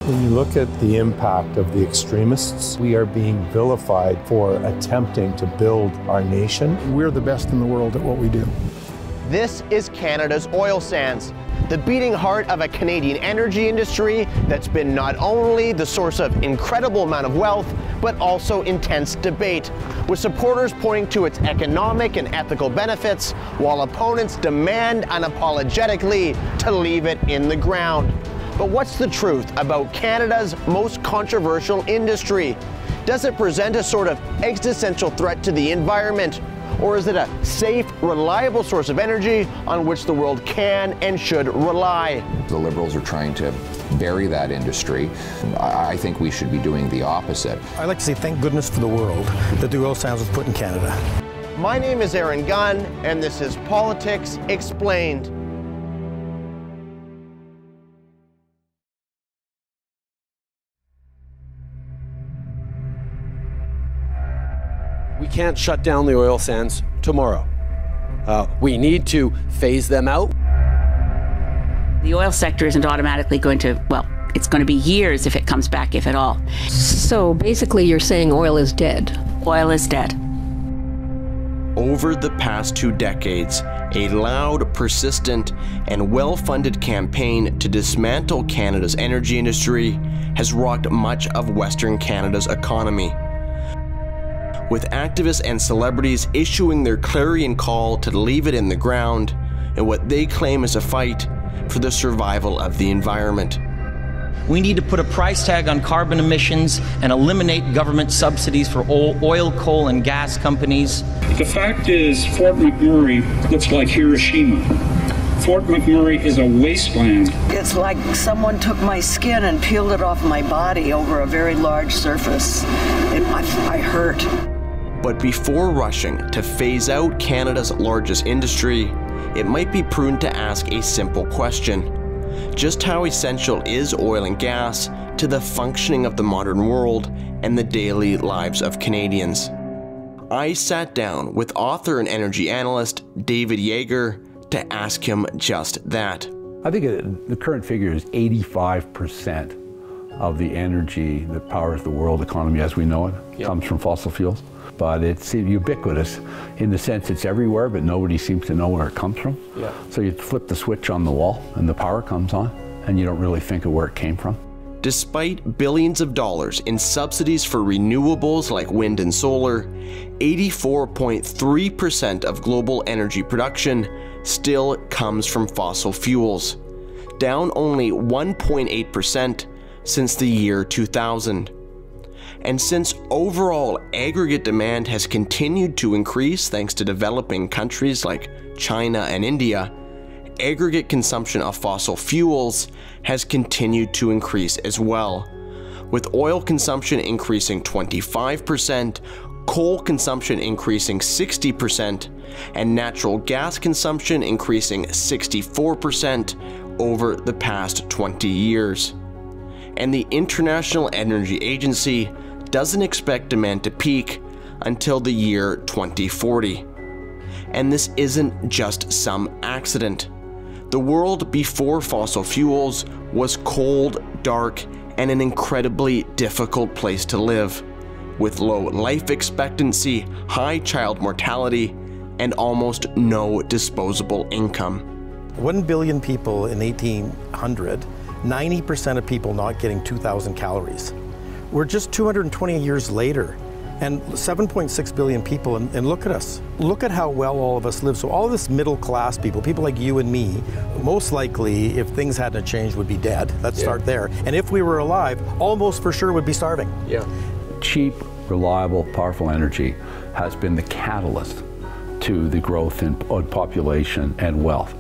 When you look at the impact of the extremists, we are being vilified for attempting to build our nation. We're the best in the world at what we do. This is Canada's oil sands, the beating heart of a Canadian energy industry that's been not only the source of incredible amount of wealth, but also intense debate, with supporters pointing to its economic and ethical benefits, while opponents demand unapologetically to leave it in the ground. But what's the truth about Canada's most controversial industry? Does it present a sort of existential threat to the environment? Or is it a safe, reliable source of energy on which the world can and should rely? The Liberals are trying to bury that industry. I think we should be doing the opposite. I like to say thank goodness for the world that the oil sands was put in Canada. My name is Aaron Gunn, and this is Politics Explained. We can't shut down the oil sands tomorrow. We need to phase them out. The oil sector isn't automatically going to, well, it's going to be years if it comes back, if at all. So basically you're saying oil is dead? Oil is dead. Over the past 2 decades, a loud, persistent, and well-funded campaign to dismantle Canada's energy industry has rocked much of Western Canada's economy, with activists and celebrities issuing their clarion call to leave it in the ground in what they claim is a fight for the survival of the environment. We need to put a price tag on carbon emissions and eliminate government subsidies for oil, coal, and gas companies. The fact is, Fort McMurray looks like Hiroshima. Fort McMurray is a wasteland. It's like someone took my skin and peeled it off my body over a very large surface. I hurt. But before rushing to phase out Canada's largest industry, it might be prudent to ask a simple question. Just how essential is oil and gas to the functioning of the modern world and the daily lives of Canadians? I sat down with author and energy analyst David Yeager to ask him just that. I think the current figure is 85% of the energy that powers the world economy as we know it comes from fossil fuels. But it's ubiquitous in the sense it's everywhere, but nobody seems to know where it comes from. So you flip the switch on the wall and the power comes on, and you don't really think of where it came from. Despite billions of dollars in subsidies for renewables like wind and solar, 84.3% of global energy production still comes from fossil fuels, down only 1.8% since the year 2000. And since overall aggregate demand has continued to increase thanks to developing countries like China and India, aggregate consumption of fossil fuels has continued to increase as well, with oil consumption increasing 25%, coal consumption increasing 60%, and natural gas consumption increasing 64% over the past 20 years. And the International Energy Agency doesn't expect demand to peak until the year 2040. And this isn't just some accident. The world before fossil fuels was cold, dark, and an incredibly difficult place to live, with low life expectancy, high child mortality, and almost no disposable income. 1 billion people in 1800, 90% of people not getting 2,000 calories. We're just 220 years later, and 7.6 billion people, and look at us. Look at how well all of us live. So all of this middle class people like you and me, most likely, if things hadn't changed, would be dead. Let's start there. And if we were alive, almost for sure would be starving. Cheap, reliable, powerful energy has been the catalyst to the growth in population and wealth.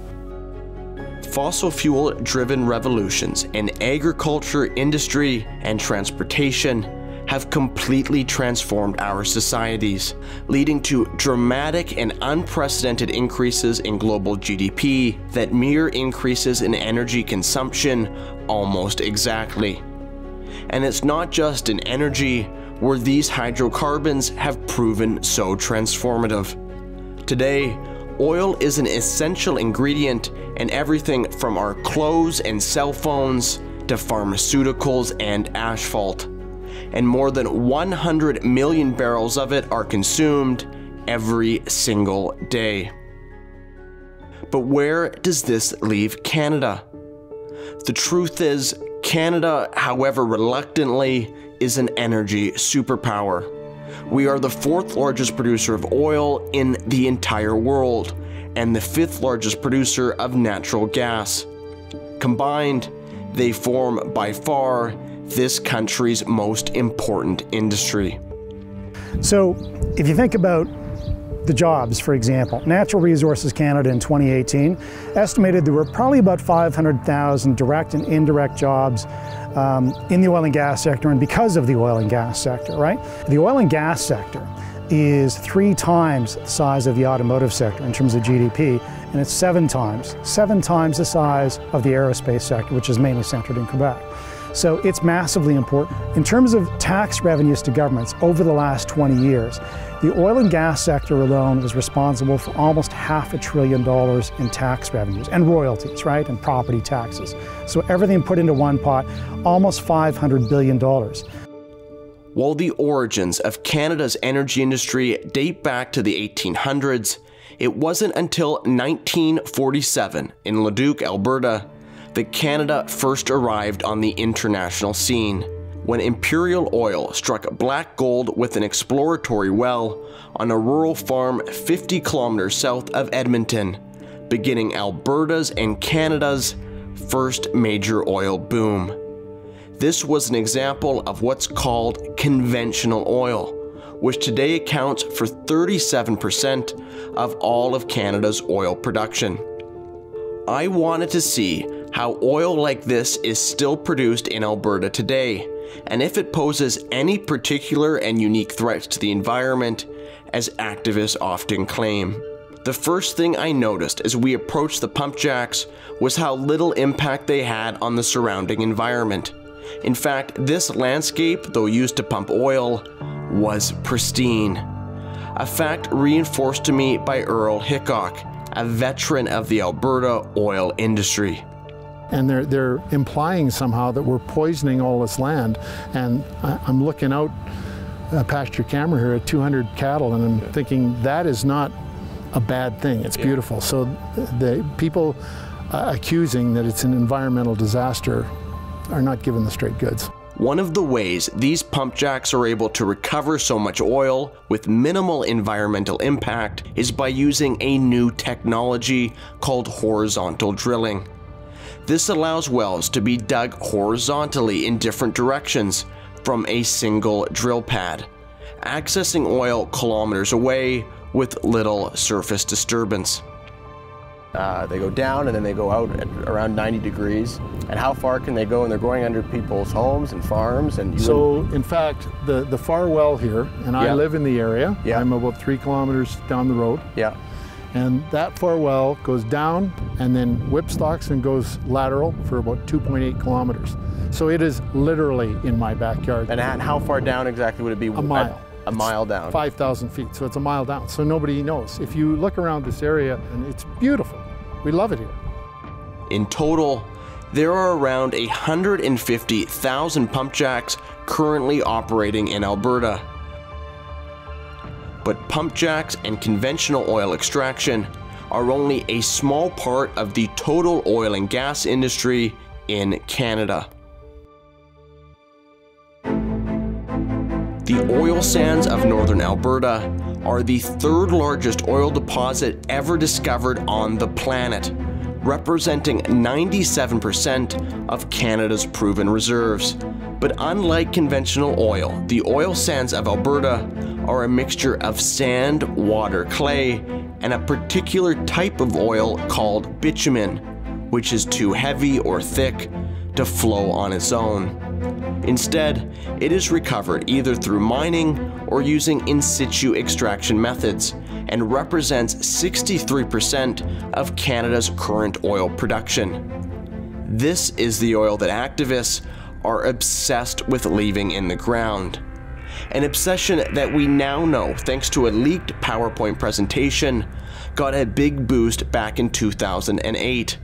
Fossil fuel-driven revolutions in agriculture, industry, and transportation have completely transformed our societies, leading to dramatic and unprecedented increases in global GDP that mirror increases in energy consumption almost exactly. And it's not just in energy where these hydrocarbons have proven so transformative. Today, oil is an essential ingredient in everything from our clothes and cell phones to to pharmaceuticals and asphalt, and more than 100 million barrels of it are consumed every single day. But where does this leave Canada? The truth is, Canada, however reluctantly, is an energy superpower. We are the 4th largest producer of oil in the entire world, and the 5th largest producer of natural gas. Combined, they form by far this country's most important industry. So, if you think about the jobs, for example, Natural Resources Canada in 2018 estimated there were probably about 500,000 direct and indirect jobs in the oil and gas sector, and because of the oil and gas sector, right? The oil and gas sector is 3 times the size of the automotive sector in terms of GDP, and it's 7 times the size of the aerospace sector, which is mainly centered in Quebec. So it's massively important. In terms of tax revenues to governments over the last 20 years, the oil and gas sector alone was responsible for almost $500 billion in tax revenues and royalties, right, and property taxes. So everything put into one pot, almost $500 billion. While the origins of Canada's energy industry date back to the 1800s, it wasn't until 1947 in Leduc, Alberta, that Canada first arrived on the international scene, when Imperial Oil struck black gold with an exploratory well on a rural farm 50 kilometers south of Edmonton, beginning Alberta's and Canada's first major oil boom. This was an example of what's called conventional oil, which today accounts for 37% of all of Canada's oil production. I wanted to see how oil like this is still produced in Alberta today, and if it poses any particular and unique threats to the environment, as activists often claim. The first thing I noticed as we approached the pump jacks was how little impact they had on the surrounding environment. In fact, this landscape, though used to pump oil, was pristine. A fact reinforced to me by Earl Hickok, a veteran of the Alberta oil industry. And they're implying somehow that we're poisoning all this land. And I'm looking out past your camera here at 200 cattle, and I'm thinking that is not a bad thing. It's beautiful. So the people accusing that it's an environmental disaster are not given the straight goods. One of the ways these pump jacks are able to recover so much oil with minimal environmental impact is by using a new technology called horizontal drilling. This allows wells to be dug horizontally in different directions from a single drill pad, accessing oil kilometers away with little surface disturbance. They go down and then they go out at around 90 degrees. And how far can they go? And they're going under people's homes and farms. And so, in fact, the FARR well here, and I live in the area. I'm about 3 kilometers down the road. And that FARR well goes down and then whipstocks and goes lateral for about 2.8 kilometers. So it is literally in my backyard. And how far down exactly would it be? A mile. A mile down. 5,000 feet, so it's a mile down. So nobody knows. If you look around this area, and it's beautiful. We love it here. In total, there are around 150,000 pump jacks currently operating in Alberta. But pump jacks and conventional oil extraction are only a small part of the total oil and gas industry in Canada. The oil sands of northern Alberta are the 3rd largest oil deposit ever discovered on the planet, representing 97% of Canada's proven reserves. But unlike conventional oil, the oil sands of Alberta are a mixture of sand, water, clay, and a particular type of oil called bitumen, which is too heavy or thick to flow on its own. Instead, it is recovered either through mining or using in situ extraction methods, and represents 63% of Canada's current oil production. This is the oil that activists are obsessed with leaving in the ground. An obsession that we now know, thanks to a leaked PowerPoint presentation, got a big boost back in 2008,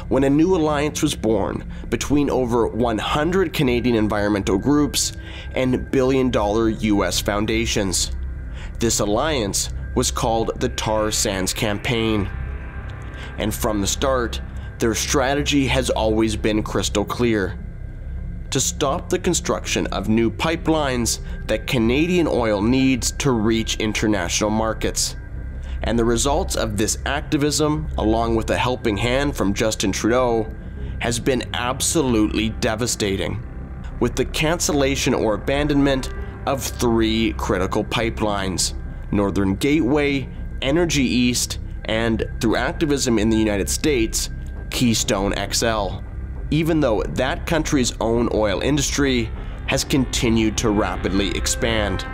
when a new alliance was born between over 100 Canadian environmental groups and billion-dollar US foundations. This alliance was called the Tar Sands Campaign. And from the start, their strategy has always been crystal clear: to stop the construction of new pipelines that Canadian oil needs to reach international markets. And the results of this activism, along with a helping hand from Justin Trudeau, has been absolutely devastating, with the cancellation or abandonment of 3 critical pipelines: Northern Gateway, Energy East, and, through activism in the United States, Keystone XL, even though that country's own oil industry has continued to rapidly expand.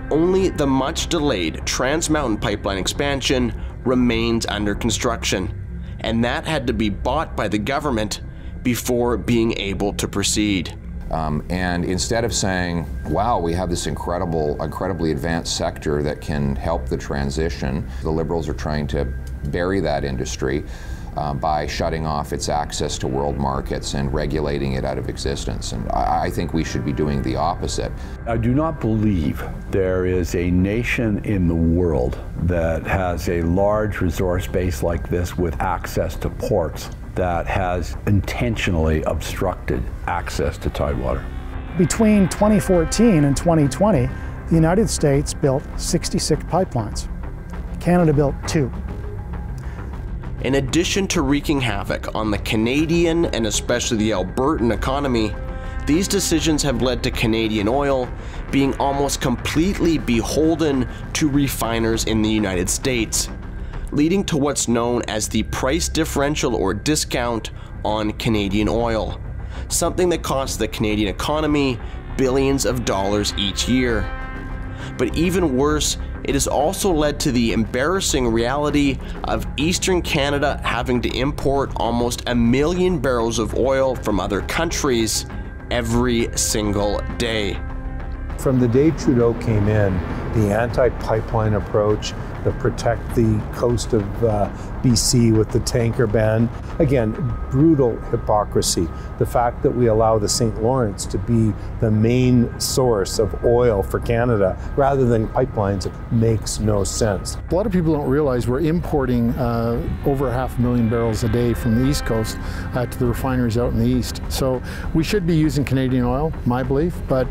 Only the much delayed Trans Mountain pipeline expansion remains under construction, and that had to be bought by the government before being able to proceed. And instead of saying, wow, we have this incredibly advanced sector that can help the transition, the Liberals are trying to bury that industry by shutting off its access to world markets and regulating it out of existence. And I think we should be doing the opposite. I do not believe there is a nation in the world that has a large resource base like this with access to ports that has intentionally obstructed access to tidewater. Between 2014 and 2020, the United States built 66 pipelines. Canada built 2. In addition to wreaking havoc on the Canadian and especially the Albertan economy, these decisions have led to Canadian oil being almost completely beholden to refiners in the United States, leading to what's known as the price differential or discount on Canadian oil, something that costs the Canadian economy billions of dollars each year. But even worse, it has also led to the embarrassing reality of Eastern Canada having to import almost 1 million barrels of oil from other countries every single day. From the day Trudeau came in, the anti-pipeline approach, the protect the coast of BC with the tanker ban, again, brutal hypocrisy. The fact that we allow the St. Lawrence to be the main source of oil for Canada rather than pipelines makes no sense. A lot of people don't realize we're importing over 500,000 barrels a day from the East Coast to the refineries out in the East. So we should be using Canadian oil, my belief, but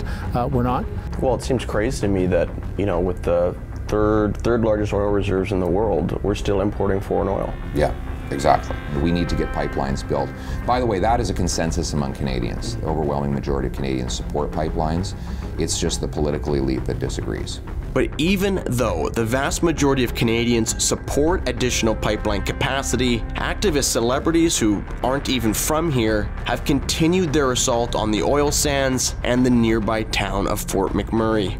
we're not. Well, it seems crazy to me that, you know, with the third largest oil reserves in the world, we're still importing foreign oil. Yeah, exactly. We need to get pipelines built. By the way, that is a consensus among Canadians. The overwhelming majority of Canadians support pipelines. It's just the political elite that disagrees. But even though the vast majority of Canadians support additional pipeline capacity, activist celebrities who aren't even from here have continued their assault on the oil sands and the nearby town of Fort McMurray.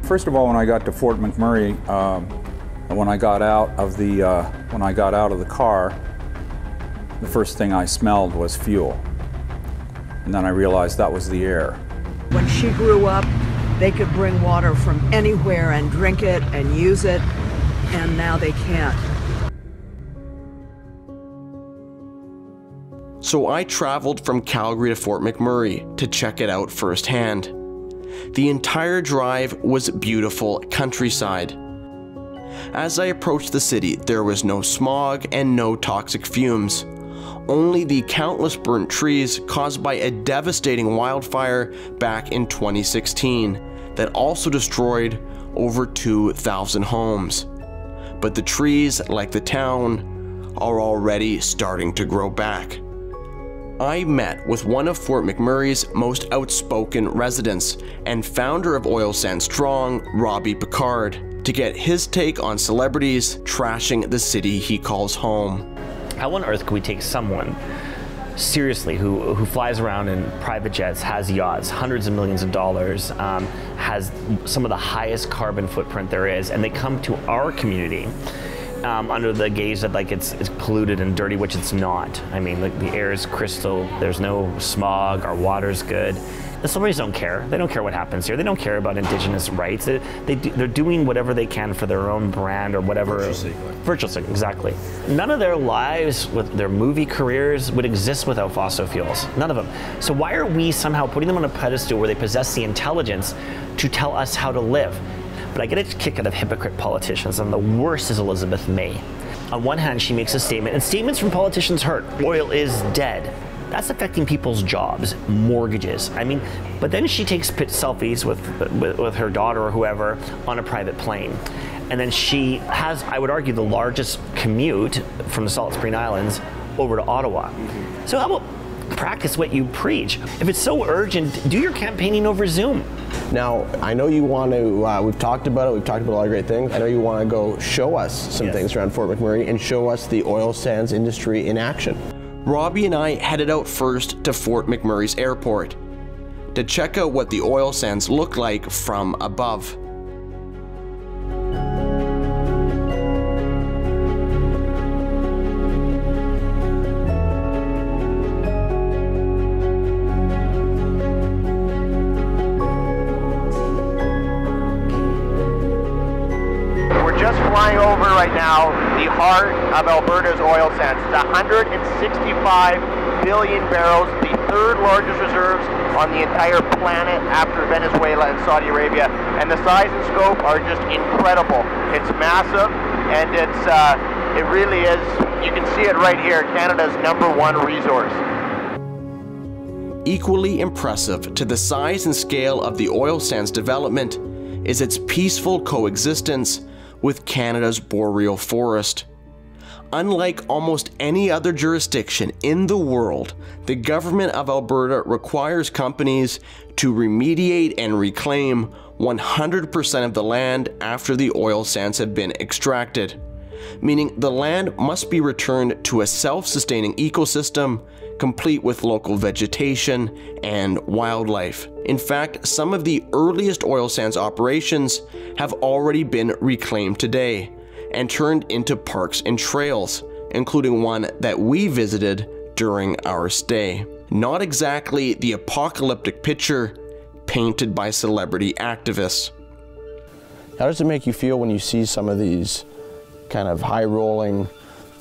First of all, when I got to Fort McMurray, when I got out of the car, the first thing I smelled was fuel, and then I realized that was the air. When she grew up, they could bring water from anywhere and drink it and use it, and now they can't. So I traveled from Calgary to Fort McMurray to check it out firsthand. The entire drive was beautiful countryside. As I approached the city, there was no smog and no toxic fumes. Only the countless burnt trees caused by a devastating wildfire back in 2016 that also destroyed over 2,000 homes. But the trees, like the town, are already starting to grow back. I met with one of Fort McMurray's most outspoken residents and founder of OilSandsStrong, ROBBIE PICARD, to get his take on celebrities trashing the city he calls home. How on earth could we take someone seriously who flies around in private jets, has yachts, hundreds of millions of dollars, has some of the highest carbon footprint there is, and they come to our community under the gaze that like it's polluted and dirty, which it's not. I mean, the air is crystal, there's no smog, our water's good, The celebrities don't care. They don't care what happens here. They don't care about Indigenous rights. They're doing whatever they can for their own brand or whatever. Virtual signaling, exactly. None of their lives, with their movie careers, would exist without fossil fuels. None of them. So why are we somehow putting them on a pedestal where they possess the intelligence to tell us how to live? But I get a kick out of hypocrite politicians, and the worst is Elizabeth May. On one hand, she makes a statement, and statements from politicians hurt. Oil is dead. That's affecting people's jobs, mortgages. I mean, but then she takes selfies with her daughter or whoever on a private plane. And then she has, I would argue, the largest commute from the Salt Spring Islands over to Ottawa. So how about practice what you preach? If it's so urgent, do your campaigning over Zoom. Now, I know you want to, we've talked about a lot of great things. I know you want to go show us some things around Fort McMurray and show us the oil sands industry in action. Robbie and I headed out first to Fort McMurray's airport to check out what the oil sands look like from above. Right now, the heart of Alberta's oil sands. It's 165 billion barrels, the third largest reserves on the entire planet after Venezuela and Saudi Arabia. And the size and scope are just incredible. It's massive, and it really is, you can see it right here, Canada's #1 resource. Equally impressive to the size and scale of the oil sands development is its peaceful coexistence with Canada's boreal forest. Unlike almost any other jurisdiction in the world, the government of Alberta requires companies to remediate and reclaim 100% of the land after the oil sands have been extracted, meaning the land must be returned to a self-sustaining ecosystem complete with local vegetation and wildlife. In fact, some of the earliest oil sands operations have already been reclaimed today and turned into parks and trails, including one that we visited during our stay. Not exactly the apocalyptic picture painted by celebrity activists. How does it make you feel when you see some of these kind of high-rolling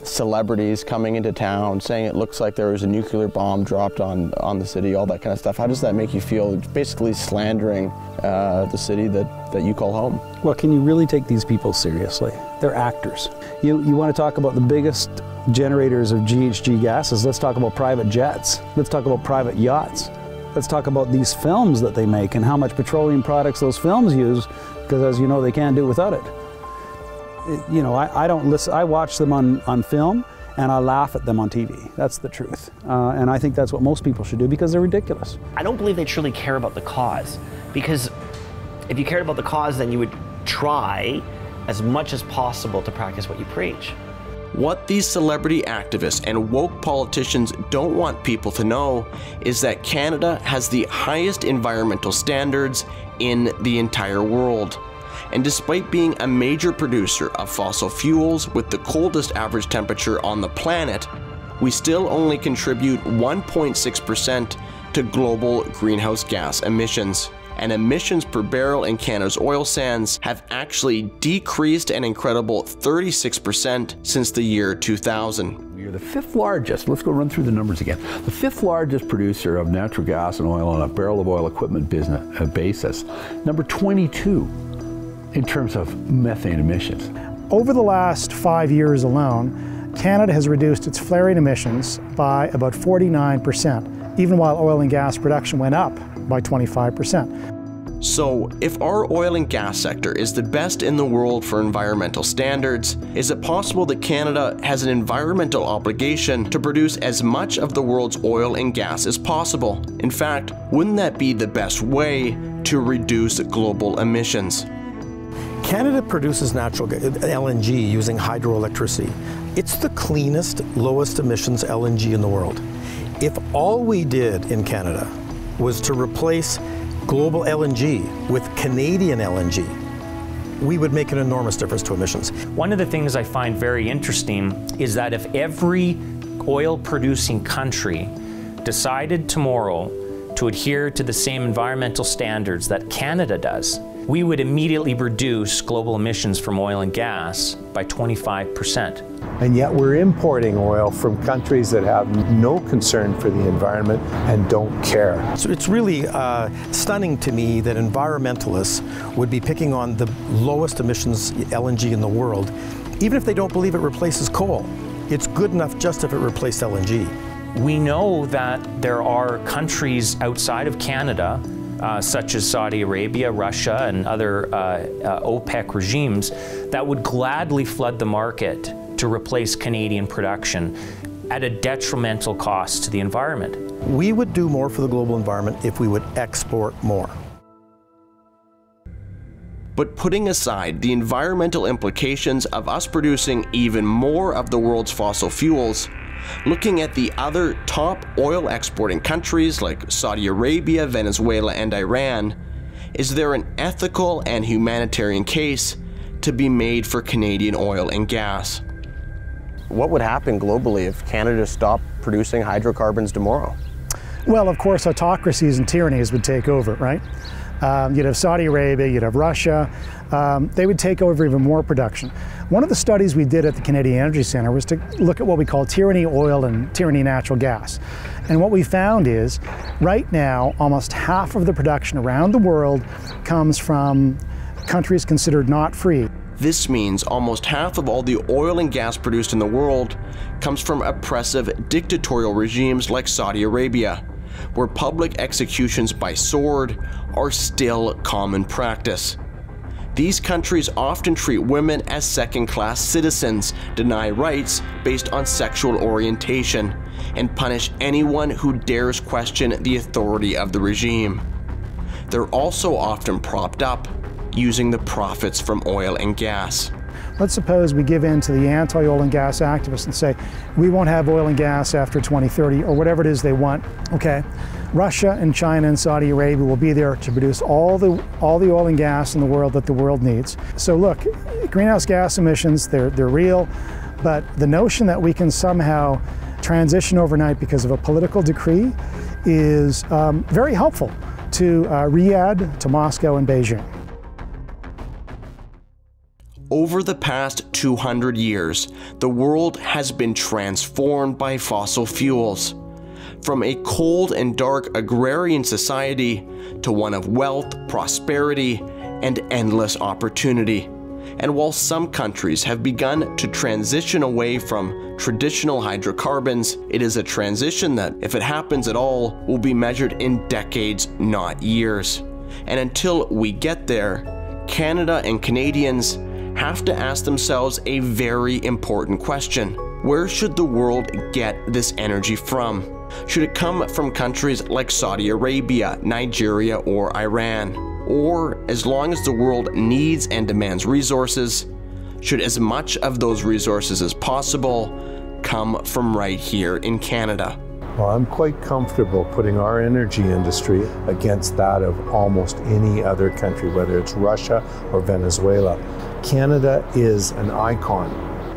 celebrities coming into town saying it looks like there was a nuclear bomb dropped on the city, all that kind of stuff? How does that make you feel? It's basically slandering the city that you call home. Well, can you really take these people seriously? They're actors. You want to talk about the biggest generators of GHG gases? Let's talk about private jets. Let's talk about private yachts. Let's talk about these films that they make and how much petroleum products those films use, because as you know, they can't do without it. You know, I don't listen, I watch them on film and I laugh at them on TV. That's the truth. And I think that's what most people should do because they're ridiculous. I don't believe they truly care about the cause, because if you cared about the cause, then you would try as much as possible to practice what you preach. What these celebrity activists and woke politicians don't want people to know is that Canada has the highest environmental standards in the entire world. And despite being a major producer of fossil fuels with the coldest average temperature on the planet, we still only contribute 1.6% to global greenhouse gas emissions. And emissions per barrel in Canada's oil sands have actually decreased an incredible 36% since the year 2000. We are the 5th largest, let's go run through the numbers again, the 5th largest producer of natural gas and oil on a barrel of oil equipment basis. Number 22 in terms of methane emissions. Over the last 5 years alone, Canada has reduced its flaring emissions by about 49%, even while oil and gas production went up by 25%. So, if our oil and gas sector is the best in the world for environmental standards, is it possible that Canada has an environmental obligation to produce as much of the world's oil and gas as possible? In fact, wouldn't that be the best way to reduce global emissions? Canada produces natural LNG using hydroelectricity. It's the cleanest, lowest emissions LNG in the world. If all we did in Canada was to replace global LNG with Canadian LNG, we would make an enormous difference to emissions. One of the things I find very interesting is that if every oil-producing country decided tomorrow to adhere to the same environmental standards that Canada does, we would immediately reduce global emissions from oil and gas by 25%. And yet we're importing oil from countries that have no concern for the environment and don't care. So it's really stunning to me that environmentalists would be picking on the lowest emissions LNG in the world, even if they don't believe it replaces coal. It's good enough just if it replaced LNG. We know that there are countries outside of Canada, such as Saudi Arabia, Russia, and other OPEC regimes, that would gladly flood the market to replace Canadian production at a detrimental cost to the environment. We would do more for the global environment if we would export more. But putting aside the environmental implications of us producing even more of the world's fossil fuels, looking at the other top oil exporting countries like Saudi Arabia, Venezuela, and Iran, is there an ethical and humanitarian case to be made for Canadian oil and gas? What would happen globally if Canada stopped producing hydrocarbons tomorrow? Well, of course, autocracies and tyrannies would take over, right? You'd have Saudi Arabia, you'd have Russia. They would take over even more production. One of the studies we did at the Canadian Energy Centre was to look at what we call tyranny oil and tyranny natural gas. And what we found is, right now, almost half of the production around the world comes from countries considered not free. This means almost half of all the oil and gas produced in the world comes from oppressive dictatorial regimes like Saudi Arabia, where public executions by sword are still common practice. These countries often treat women as second-class citizens, deny rights based on sexual orientation, and punish anyone who dares question the authority of the regime. They're also often propped up, using the profits from oil and gas. Let's suppose we give in to the anti-oil and gas activists and say, we won't have oil and gas after 2030, or whatever it is they want. Okay, Russia and China and Saudi Arabia will be there to produce all the oil and gas in the world that the world needs. So look, greenhouse gas emissions, they're real, but the notion that we can somehow transition overnight because of a political decree is very helpful to Riyadh, to Moscow, and Beijing. Over the past 200 years, the world has been transformed by fossil fuels. From a cold and dark agrarian society to one of wealth, prosperity, and endless opportunity. And while some countries have begun to transition away from traditional hydrocarbons, it is a transition that, if it happens at all, will be measured in decades, not years. And until we get there, Canada and Canadians have to ask themselves a very important question. Where should the world get this energy from? Should it come from countries like Saudi Arabia, Nigeria, or Iran? Or, as long as the world needs and demands resources, should as much of those resources as possible come from right here in Canada? Well, I'm quite comfortable putting our energy industry against that of almost any other country, whether it's Russia or Venezuela. Canada is an icon.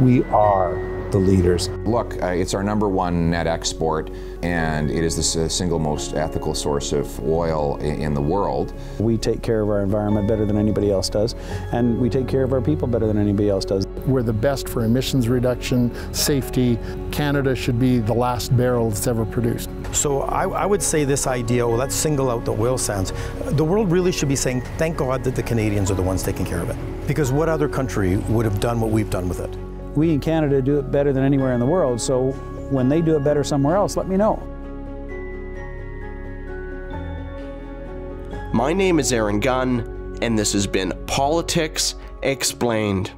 We are the leaders. Look, it's our #1 net export, and it is the single most ethical source of oil in the world. We take care of our environment better than anybody else does, and we take care of our people better than anybody else does. We're the best for emissions reduction, safety. Canada should be the last barrel that's ever produced. So I would say this idea, well, let's single out the oil sands. The world really should be saying, thank God that the Canadians are the ones taking care of it. Because what other country would have done what we've done with it? We in Canada do it better than anywhere in the world, so when they do it better somewhere else, let me know. My name is Aaron Gunn, and this has been Politics Explained.